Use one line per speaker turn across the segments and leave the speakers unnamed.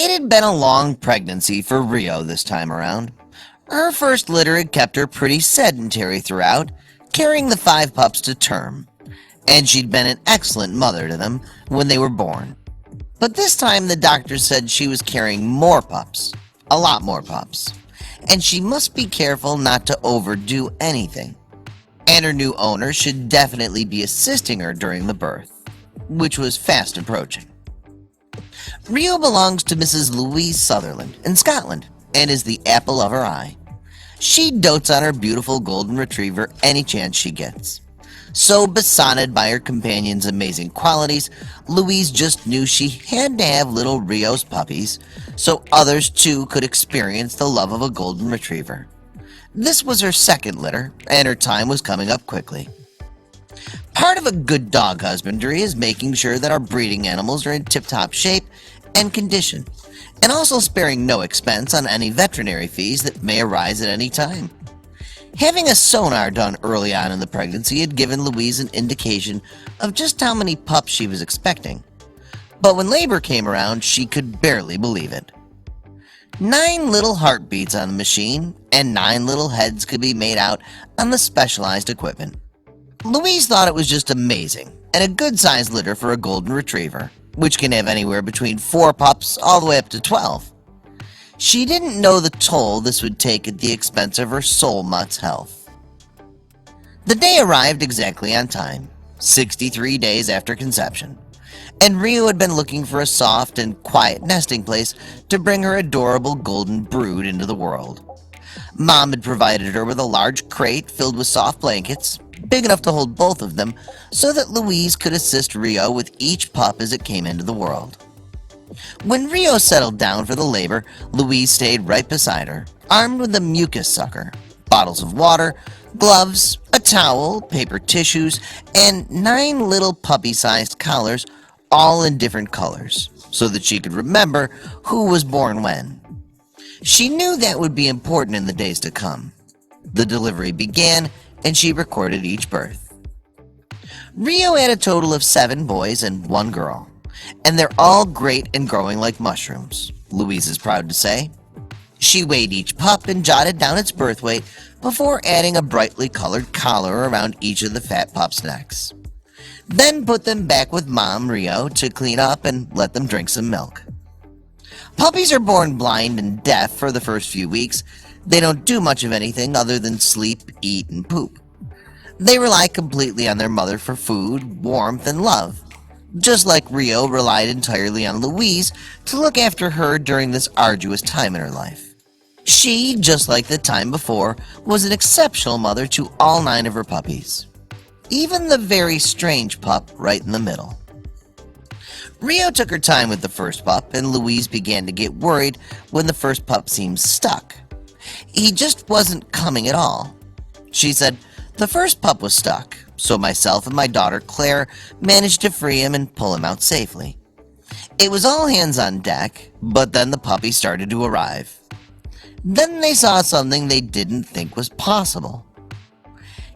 It had been a long pregnancy for Rio this time around. Her first litter had kept her pretty sedentary throughout, carrying the 5 pups to term, and she'd been an excellent mother to them when they were born. But this time the doctor said she was carrying more pups, a lot more pups, and she must be careful not to overdo anything. And her new owner should definitely be assisting her during the birth, which was fast approaching. Rio belongs to Mrs. Louise Sutherland in Scotland and is the apple of her eye. She dotes on her beautiful golden retriever any chance she gets. So besotted by her companion's amazing qualities, Louise just knew she had to have little Rio's puppies so others too could experience the love of a golden retriever. This was her second litter, and her time was coming up quickly. Part of a good dog husbandry is making sure that our breeding animals are in tip-top shape and condition, and also sparing no expense on any veterinary fees that may arise at any time. Having a sonar done early on in the pregnancy had given Louise an indication of just how many pups she was expecting, but when labor came around, she could barely believe it. 9 little heartbeats on the machine, and 9 little heads could be made out on the specialized equipment. Louise thought it was just amazing, and a good-sized litter for a golden retriever, which can have anywhere between 4 pups all the way up to 12. She didn't know the toll this would take at the expense of her soul mutt's health. The day arrived exactly on time, 63 days after conception, and Rio had been looking for a soft and quiet nesting place to bring her adorable golden brood into the world. Mom had provided her with a large crate filled with soft blankets, big enough to hold both of them, so that Louise could assist Rio with each pup as it came into the world. When Rio settled down for the labor, Louise stayed right beside her, armed with a mucus sucker, bottles of water, gloves, a towel, paper tissues, and 9 little puppy-sized collars, all in different colors, so that she could remember who was born when. She knew that would be important in the days to come. The delivery began, and she recorded each birth. Rio had a total of 7 boys and 1 girl, and they're all great and growing like mushrooms, Louise is proud to say. She weighed each pup and jotted down its birth weight before adding a brightly colored collar around each of the fat pups' necks. Then put them back with Mom Rio to clean up and let them drink some milk. Puppies are born blind and deaf for the first few weeks. They don't do much of anything other than sleep, eat, and poop. They rely completely on their mother for food, warmth, and love, just like Rio relied entirely on Louise to look after her during this arduous time in her life. She, just like the time before, was an exceptional mother to all 9 of her puppies, even the very strange pup right in the middle. Rio took her time with the first pup, and Louise began to get worried when the first pup seemed stuck. He just wasn't coming at all. She said, "The first pup was stuck, so myself and my daughter Claire managed to free him and pull him out safely. It was all hands on deck, but then the puppy started to arrive. Then they saw something they didn't think was possible."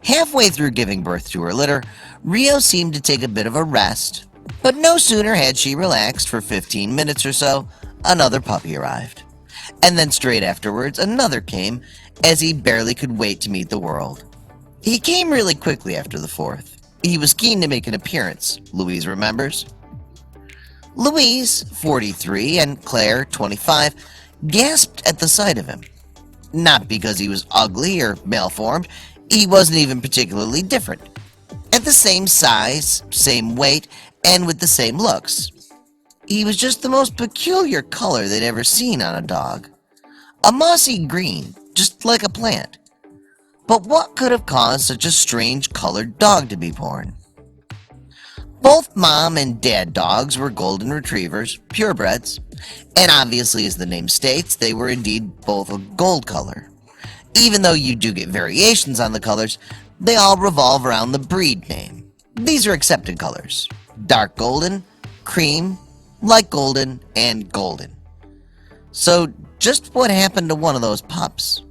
Halfway through giving birth to her litter, Rio seemed to take a bit of a rest, but no sooner had she relaxed for 15 minutes or so, another puppy arrived. And then straight afterwards, another came, as he barely could wait to meet the world. He came really quickly after the 4th. He was keen to make an appearance, Louise remembers. Louise, 43, and Claire, 25, gasped at the sight of him. Not because he was ugly or malformed, he wasn't even particularly different. At the same size, same weight, and with the same looks. He was just the most peculiar color they'd ever seen on a dog. A mossy green, just like a plant. But what could have caused such a strange colored dog to be born? Both mom and dad dogs were golden retrievers, purebreds, and obviously, as the name states, they were indeed both a gold color. Even though you do get variations on the colors, they all revolve around the breed name. These are accepted colors: dark golden, cream, light golden, and golden. So just what happened to one of those pups?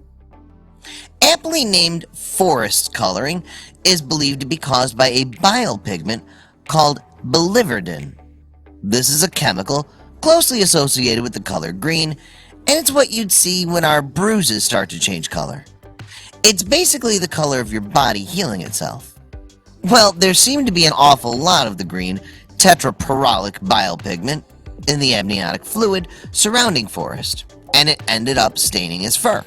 Aptly named forest coloring is believed to be caused by a bile pigment called biliverdin. This is a chemical closely associated with the color green, and it's what you'd see when our bruises start to change color. It's basically the color of your body healing itself. Well, there seemed to be an awful lot of the green tetraperolic bile pigment in the amniotic fluid surrounding Forrest, and it ended up staining his fur.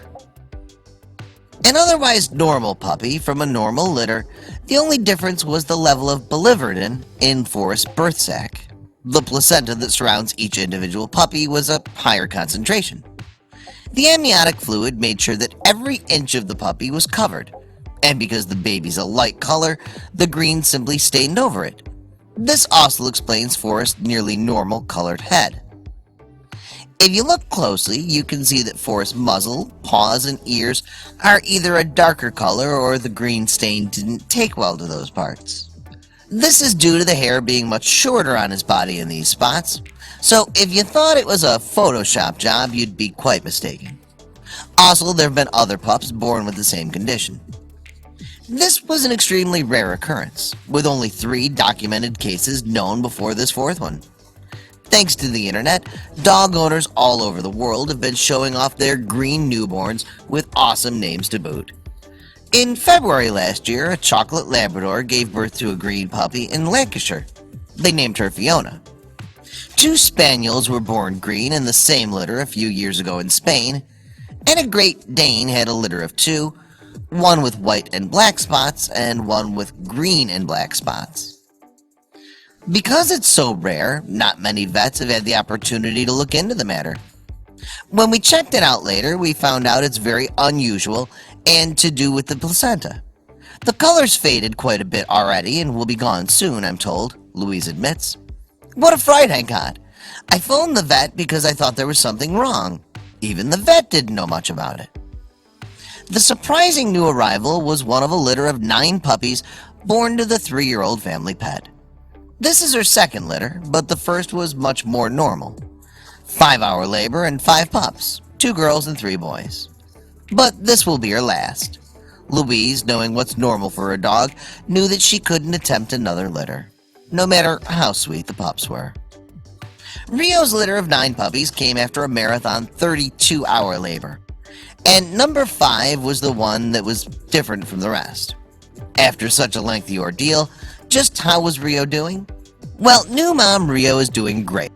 An otherwise normal puppy from a normal litter, the only difference was the level of biliverdin in Forrest's birth sac. The placenta that surrounds each individual puppy was a higher concentration. The amniotic fluid made sure that every inch of the puppy was covered, and because the baby's a light color, the green simply stained over it. This also explains Forrest's nearly normal colored head. If you look closely, you can see that Forrest's muzzle, paws, and ears are either a darker color or the green stain didn't take well to those parts. This is due to the hair being much shorter on his body in these spots, so if you thought it was a Photoshop job, you'd be quite mistaken. Also, there have been other pups born with the same condition. This was an extremely rare occurrence, with only 3 documented cases known before this 4th one. Thanks to the internet, dog owners all over the world have been showing off their green newborns with awesome names to boot. In February last year, a chocolate Labrador gave birth to a green puppy in Lancashire. They named her Fiona. 2 spaniels were born green in the same litter a few years ago in Spain, and a Great Dane had a litter of 2, one with white and black spots and one with green and black spots. Because it's so rare, not many vets have had the opportunity to look into the matter. When we checked it out later, we found out it's very unusual and to do with the placenta. The color's faded quite a bit already and will be gone soon, I'm told, Louise admits. What a fright I got! I phoned the vet because I thought there was something wrong. Even the vet didn't know much about it. The surprising new arrival was one of a litter of 9 puppies born to the 3-year-old family pet. This is her 2nd litter, but the first was much more normal. 5-hour labor and 5 pups, 2 girls and 3 boys. But this will be her last. Louise, knowing what's normal for a dog, knew that she couldn't attempt another litter, no matter how sweet the pups were. Rio's litter of 9 puppies came after a marathon 32-hour labor, and number 5 was the one that was different from the rest. After such a lengthy ordeal, just how was Rio doing? Well, new mom Rio is doing great.